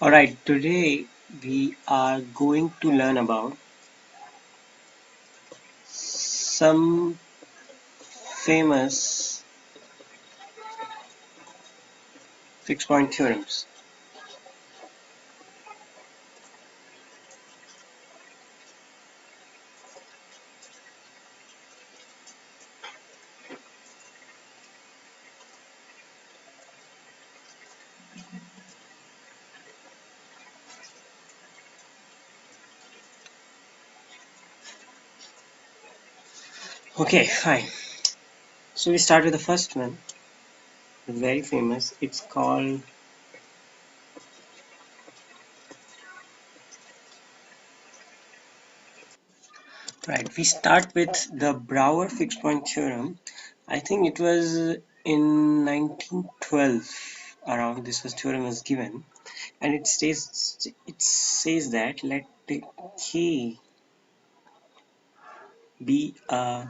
Alright, today we are going to learn about some famous fixed point theorems. Okay, fine. So we start with the first one, very famous. It's called, right, we start with the Brouwer fixed point theorem. I think it was in 1912 around this was theorem was given, and it says that let K be a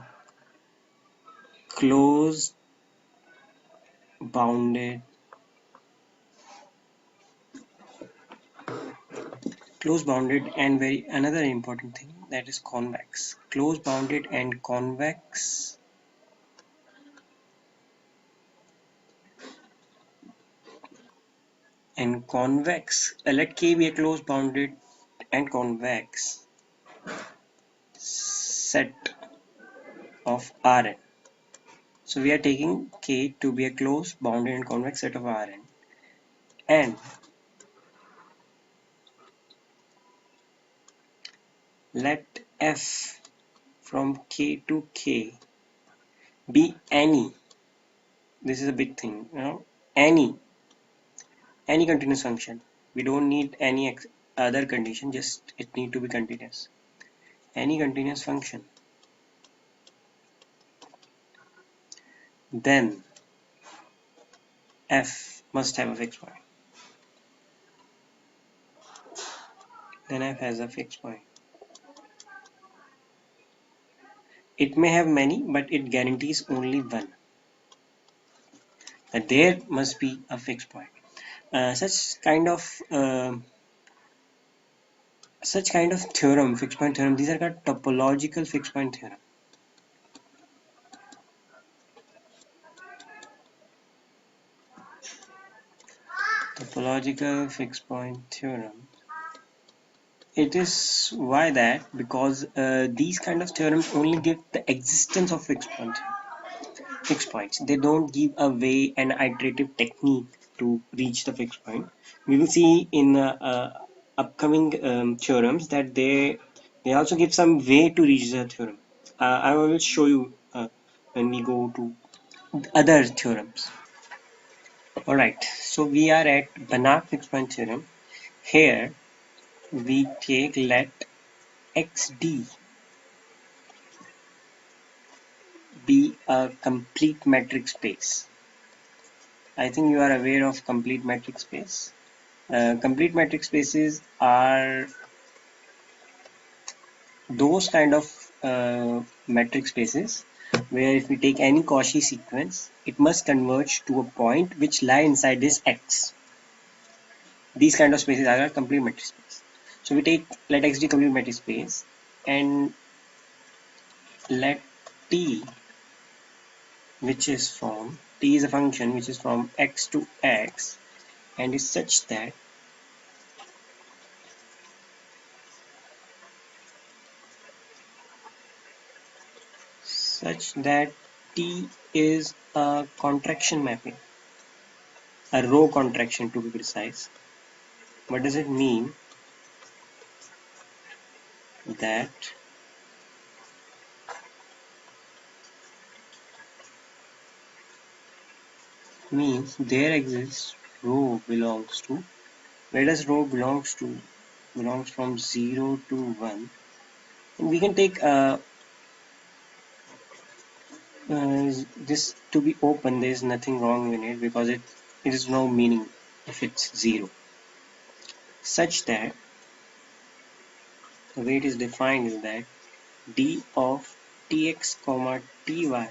closed bounded close bounded and very another important thing, that is convex. Close bounded and convex. Let K be a close bounded and convex set of Rn. So we are taking K to be a close bounded and convex set of Rn, and let F from K to K be any, this is a big thing, any continuous function. We don't need any other condition, just it need to be continuous. Any continuous function, then f must have a fixed point. Then f has a fixed point. It may have many, but it guarantees only one. That there must be a fixed point. Such kind of theorem, fixed point theorem, these are called topological fixed point theorem. Topological fixed point theorem. It is why that because these kind of theorems only give the existence of fixed points. They don't give away an iterative technique to reach the fixed point. We will see in upcoming theorems that they also give some way to reach the theorem. I will show you when we go to other theorems. Alright, so we are at Banach fixed point theorem. Here we take let xd be a complete metric space. I think you are aware of complete metric space. Complete metric spaces are those kind of metric spaces where if we take any Cauchy sequence, it must converge to a point which lie inside this X. These kind of spaces are a complete metric space. So we take let X be complete metric space and let T, which is from T is a function which is from X to X and is such that T is a contraction mapping, a row contraction to be precise. What does it mean? That means there exists row belongs to, where does row belongs to? Belongs from 0 to 1. And we can take this to be open. There is nothing wrong in it because it is no meaning if it's 0. Such that the way it is defined is that d of tx comma ty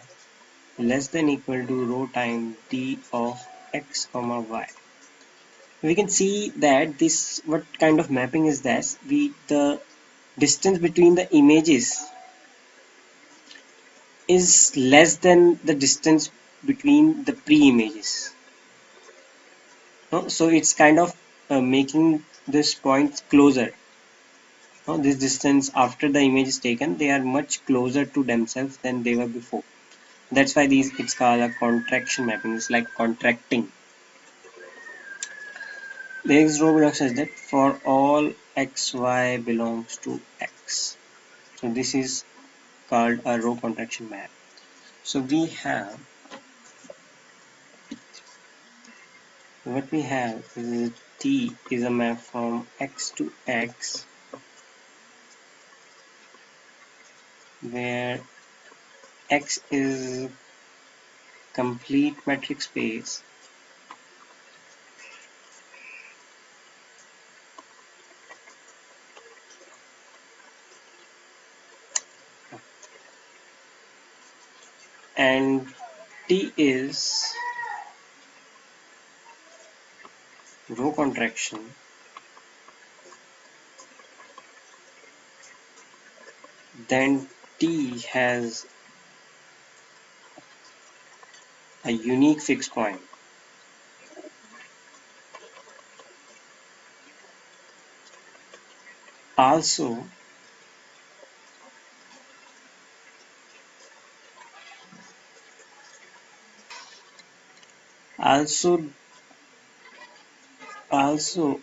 less than equal to rho times d of x comma y. we can see that this, what kind of mapping is this? The distance between the images is less than the distance between the pre-images. No? So it's kind of making this point closer. No? This distance after the image is taken, they are much closer to themselves than they were before. That's why it's called a contraction mapping. It's like contracting. The next row belongs says that for all x, y belongs to x. So this is called a row contraction map. So we have, what we have is T is a map from x to x, where x is complete metric space and T is row contraction, then T has a unique fixed point. Also, also, also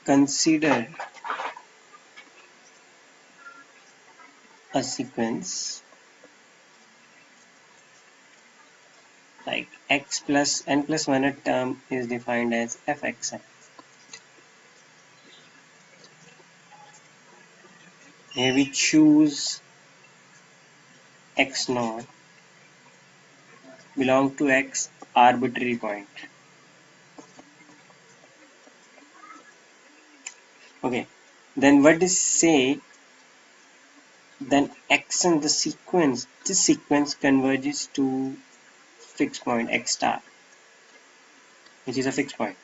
consider a sequence like x plus n plus 1 term is defined as fxn. Here we choose x naught belong to x arbitrary point. Okay, then what does say? Then x and the sequence, this sequence converges to fixed point x star, which is a fixed point.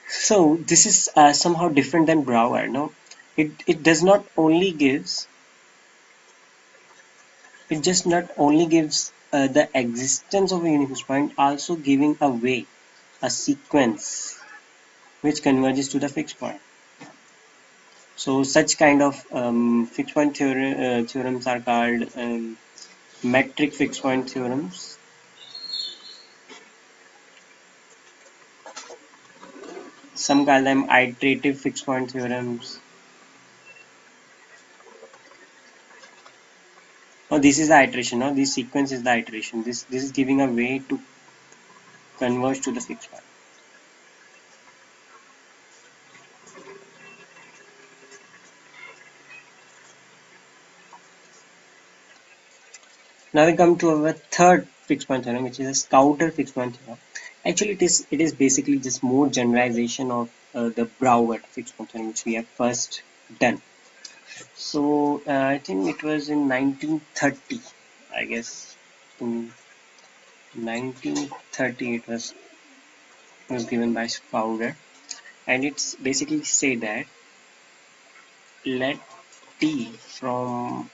So this is somehow different than Brouwer. No, it does not only gives, it just not only gives the existence of a unique fixed point, also giving away a sequence which converges to the fixed point. So such kind of fixed point theorems are called metric fixed point theorems. Some call them iterative fixed point theorems. Oh, this is the iteration. No, this sequence is the iteration. This is giving a way to converge to the fixed point. Now we come to our third fixed point theorem, which is a Scouter fixed point theorem. Actually, it is basically just more generalization of the Brouwer fixed point theorem, which we have first done. So I think it was in 1930, I guess. In 1930, it was given by Fowler, and it's basically say that let T from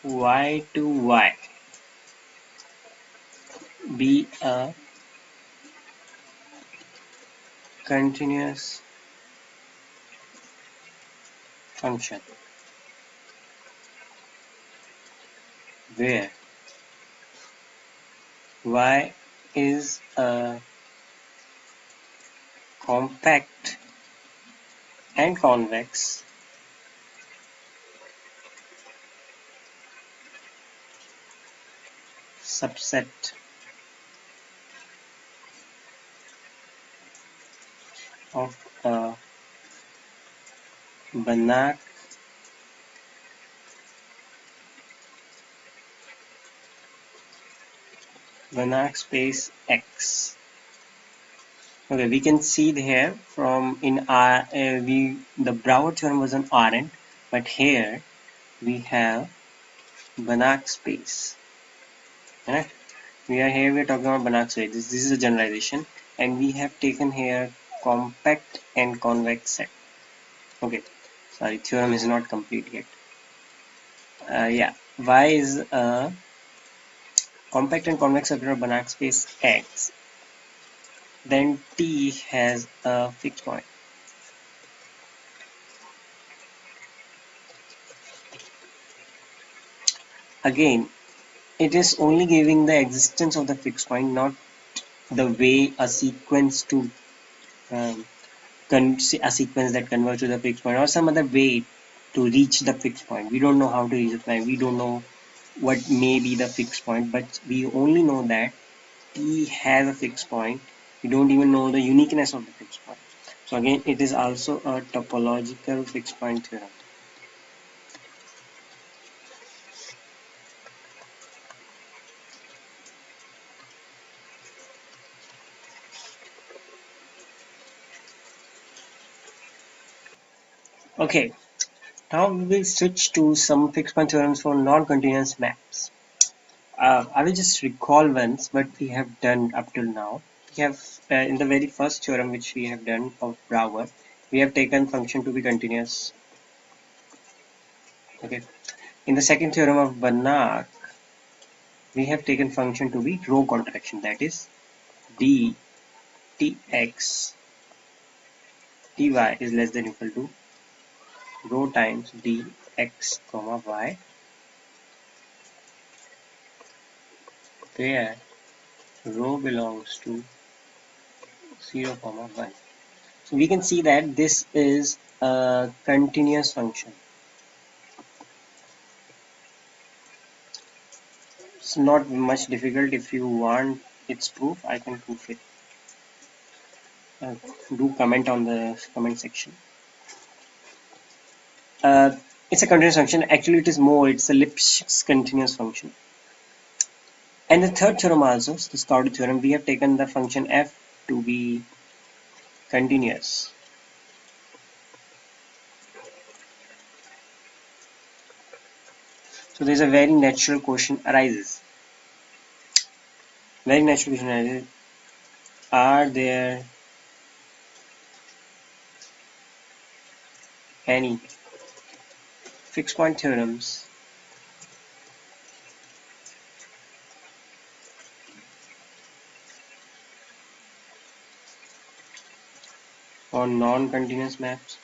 y to y be a continuous function where y is a compact and convex subset of a Banach space X. Okay, we can see here from in R the Brouwer theorem was on Rn, but here we have Banach space. Right? we're talking about Banach's way. This is a generalization, and we have taken here compact and convex set. Okay, sorry, theorem is not complete yet. Yeah, Y is a compact and convex circular Banach space X. Then T has a fixed point. Again, it is only giving the existence of the fixed point, not the way a sequence to um, a sequence that converts to the fixed point or some other way to reach the fixed point. We don't know how to reach the point. We don't know what may be the fixed point, but we only know that T has a fixed point. We don't even know the uniqueness of the fixed point. So again, it is also a topological fixed point theorem. Okay, now we will switch to some fixed point theorems for non-continuous maps. I will just recall once what we have done up till now. We have, in the very first theorem which we have done of Brouwer, we have taken function to be continuous. Okay. In the second theorem of Banach, we have taken function to be row contraction, that is d tx dy is less than equal to rho times dx comma y, where rho belongs to 0 comma 1. So we can see that this is a continuous function. It's not much difficult. If you want its proof, I can prove it. Do comment on the comment section. Uh, it's a continuous function. Actually, it is more. It's a Lipschitz continuous function. And the third theorem also, the Stauder theorem, we have taken the function f to be continuous. So there's a very natural question arises. Very natural question arises. Are there any fixed point theorems for non-continuous maps?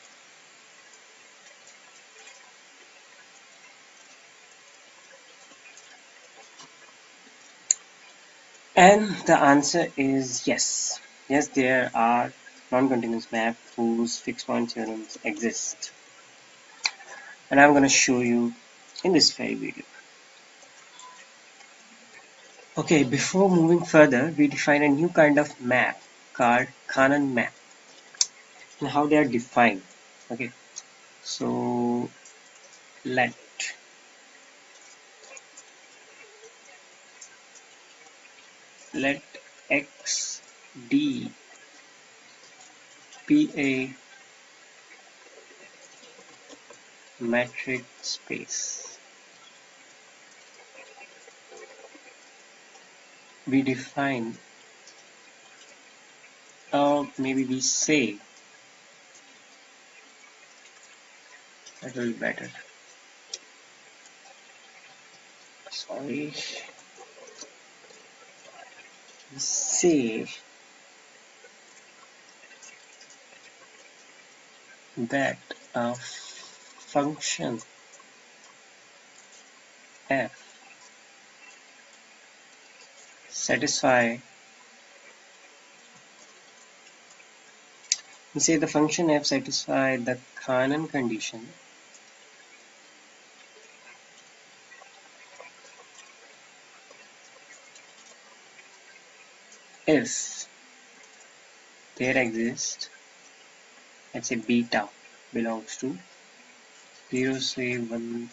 And the answer is yes. Yes, there are non-continuous maps whose fixed point theorems exist. And I'm going to show you in this very video. Okay, before moving further, we define a new kind of map called Cannon map and how they are defined. Okay, so let x d be a metric space. We define, or maybe we say, that will be better. Sorry. We say that a function f satisfy, we say the function f satisfy the Cannon condition if there exists, let's say beta belongs to 0 say 1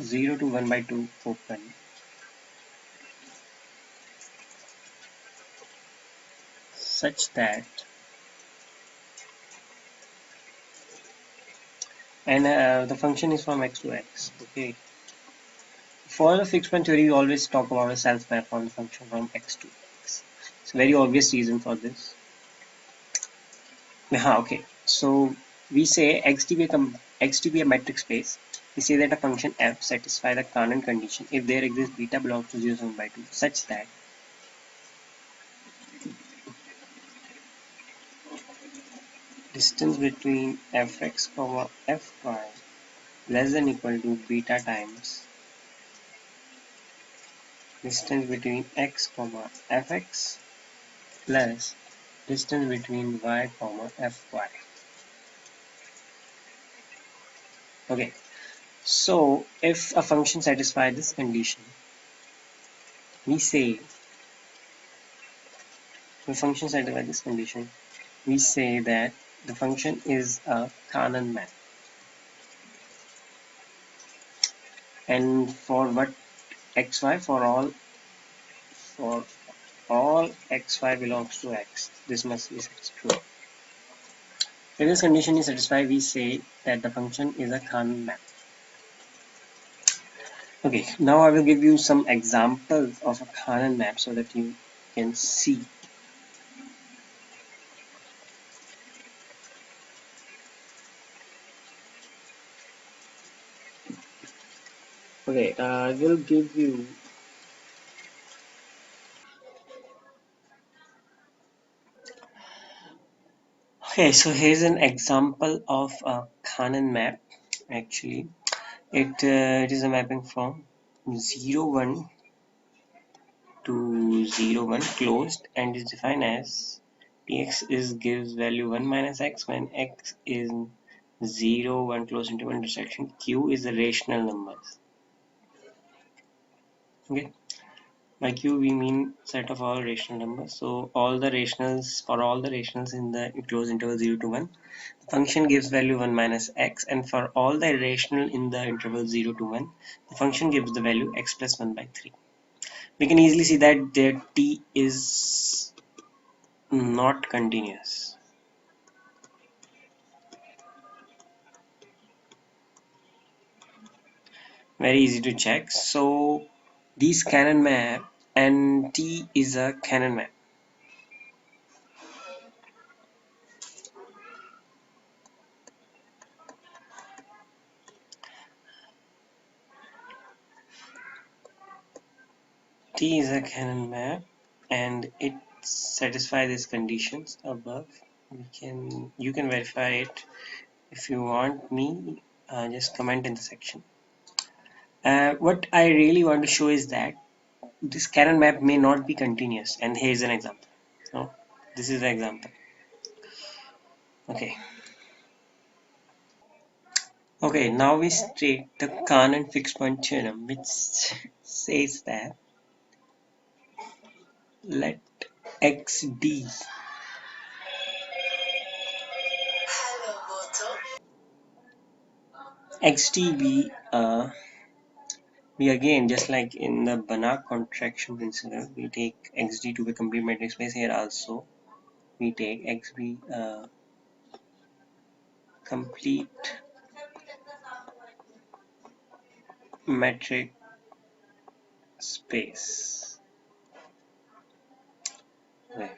0 to 1 by 2 open such that, and the function is from x to x. Okay, For the fixed point theory, we always talk about a self map on the function from x to x. It's a very obvious reason for this. Okay. So we say x to be a metric space. We say that a function f satisfies the Cannon condition if there exists beta belongs to 0, 1 by 2, such that distance between fx comma fy less than equal to beta times distance between x comma fx plus distance between y comma fy. Okay, so if a function satisfies this condition, we say the function satisfies this condition, we say that the function is a Cannon map. And for what xy, for all xy belongs to x, this must be true. If this condition is satisfied, we say that the function is a Cannon map. Okay, now I will give you some examples of a Cannon map so that you can see. Okay, I will give you. Okay, so here's an example of a Cannon map. Actually, it is a mapping from 0, 1 to 0, 1 closed and is defined as tx is gives value 1 minus x when x is 0, 1 closed interval intersection. Q is the rational numbers. Okay. By Q we mean set of all rational numbers. So all the rationals, for all the rationals in the closed interval 0 to 1, the function gives value 1 minus x, and for all the rational in the interval 0 to 1, the function gives the value x plus 1 by 3. We can easily see that the t is not continuous. Very easy to check. So these Cannon map and T is a Cannon map. T is a Cannon map and it satisfies these conditions above. You can verify it if you want me. Just comment in the section. What I really want to show is that this Cannon map may not be continuous, and here's an example. No, this is the example. Okay. Okay, now we state the Cannon fixed point theorem, which says that let xd be again just like in the Banach contraction principle, we take xd to be complete metric space. Here also we take x be complete metric space. Okay.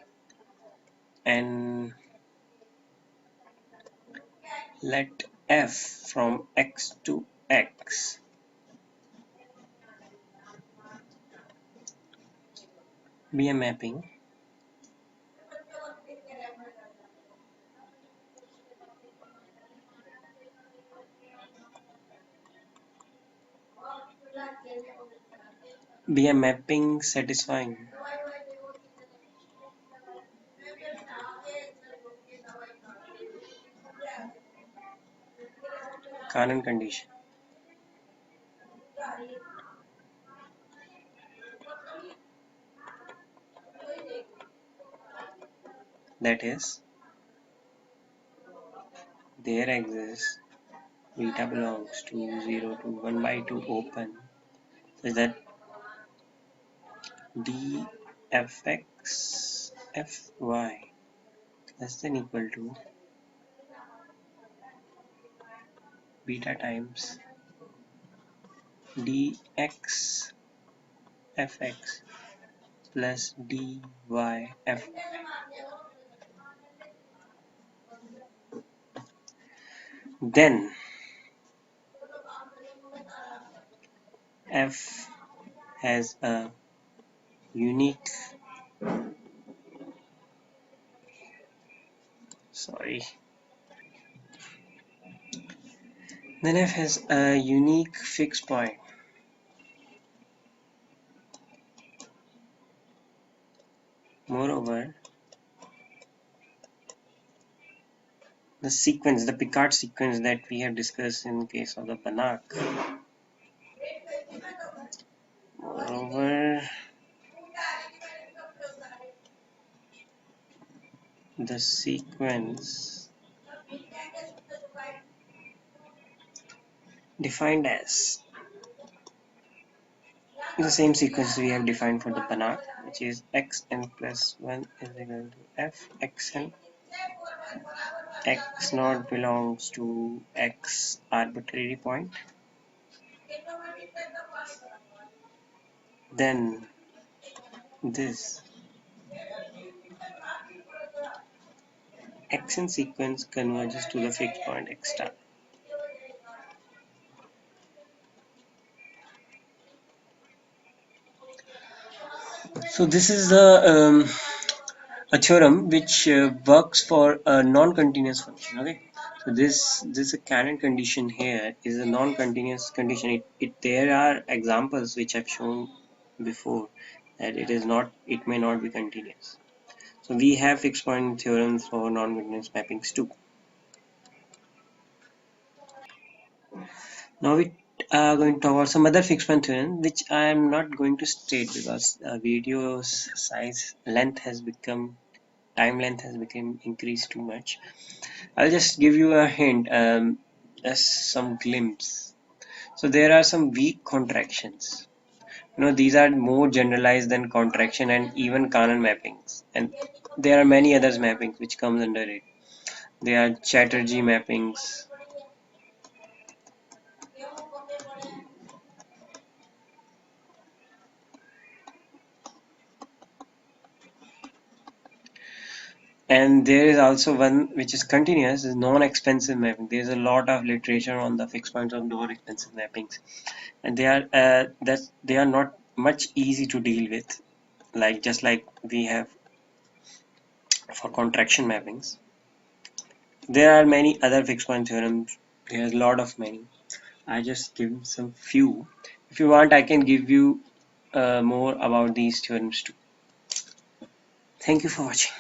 And let f from x to x be a mapping satisfying Cannon condition. That is, there exists beta belongs to 0 to 1 by 2 open such that dfx fy less than equal to beta times dx fx plus dy f. Then f has a unique, sorry, then f has a unique fixed point. Moreover, the sequence, the Picard sequence that we have discussed in case of the Banach. Moreover, the sequence defined as the same sequence we have defined for the Banach, which is xn plus 1 is equal to f xn. X naught belongs to x arbitrary point. Then this xn sequence converges to the fixed point x star. So this is a theorem which works for a non-continuous function. Okay, so this canon condition here is a non-continuous condition. There are examples which I've shown before that it may not be continuous. So we have fixed point theorems for non-continuous mappings too. Now we are going to talk about some other fixed point theorem which I am not going to state because video's size time length has become increased too much. I'll just give you a hint, just some glimpse. So there are some weak contractions. These are more generalized than contraction and even Cannon mappings. And there are many others mappings which comes under it. There are Chatterjee mappings. And there is also one which is continuous, is non-expensive mapping. There's a lot of literature on the fixed points of non-expensive mappings, and they are not much easy to deal with, just like we have for contraction mappings. There are many other fixed point theorems. There's a lot of many. I just give some few. If you want, I can give you more about these theorems too. Thank you for watching.